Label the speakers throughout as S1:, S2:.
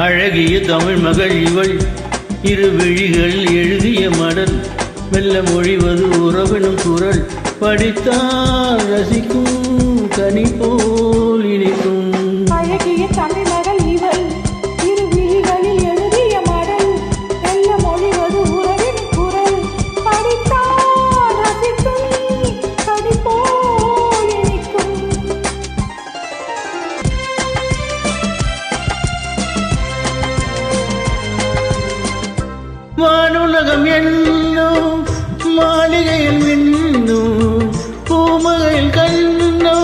S1: அழகிய தமிழ் மகள் இவள், இரு விழிகள் எழுதிய மடல், மெல்ல மொழிவது உறவெனும் குரல், படித்தால் ரசிக்கும் கனி போல் இனிக்கும்.
S2: அழகிய தமிழ் மகள் இவள், இரு விழிகளில் எழுதிய மடல், மெல்ல மொழிவது உறவெனும் குரல், படித்தால் ரசிக்கும் கனி போல் இனிக்கும்.
S1: வானுலகம் என்னும் மாளிகையில் மின்னும் பூமகையில் கண்ணோ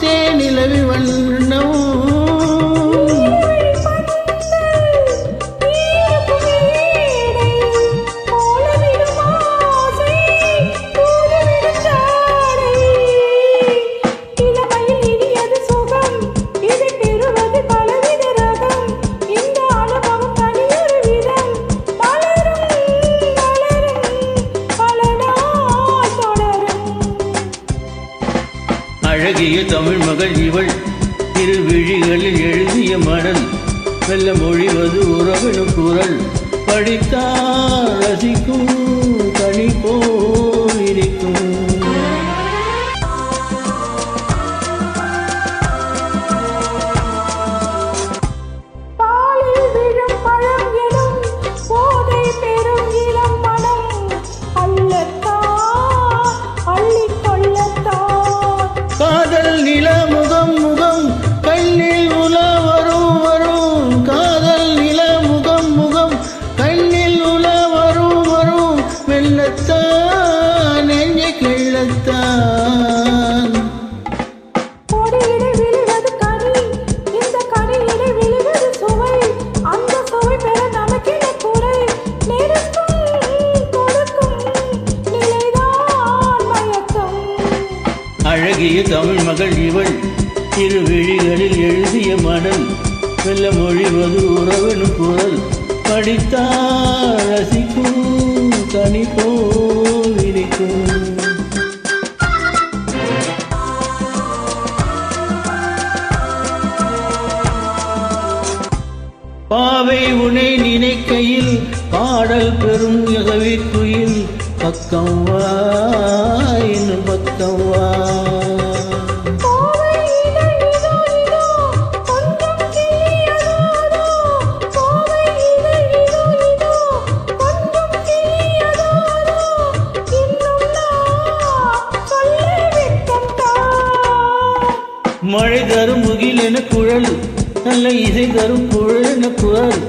S1: தேனிலவி வண்ணோ. அழகிய தமிழ் மகள் இவள், இரு விழிகளில் எழுதிய மடல், மெல்ல மொழிவது உறவெனும் குரல், படித்தால் ரசிக்கும் கனி போல் இனிக்கும். காதல் நில முகம் முகம் கண்ணில் உல வரும் வரும், காதல் நில முகம் முகம் கண்ணில் உல வரும் வரும், மெல்லத்தான் நெஞ்சை கிள்ளத்தான். அழகிய தமிழ் மகள் இவள், இரு விழிகளில் எழுதிய மடல், மெல்ல மொழிவது உறவெனும் குரல், படித்தால் ரசிக்கும் கனி போல் இனிக்கும். பாவை உனை நினைக்கையில் பாடல் பெறும் எகவிக்குயில், பக்கம் வா இன்னும் பக்கம் வா. மழை தரும் முகில் என குழல், நல்ல இசை தரும் குழல் என குரல்,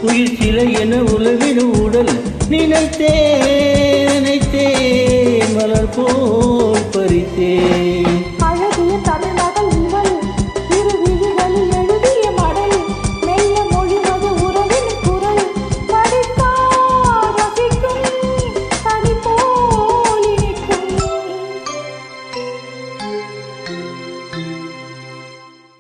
S1: உயிர் சிலை என உலவின உடல், நினைத்தே நினைத்தே மலர் போல் பறித்தே.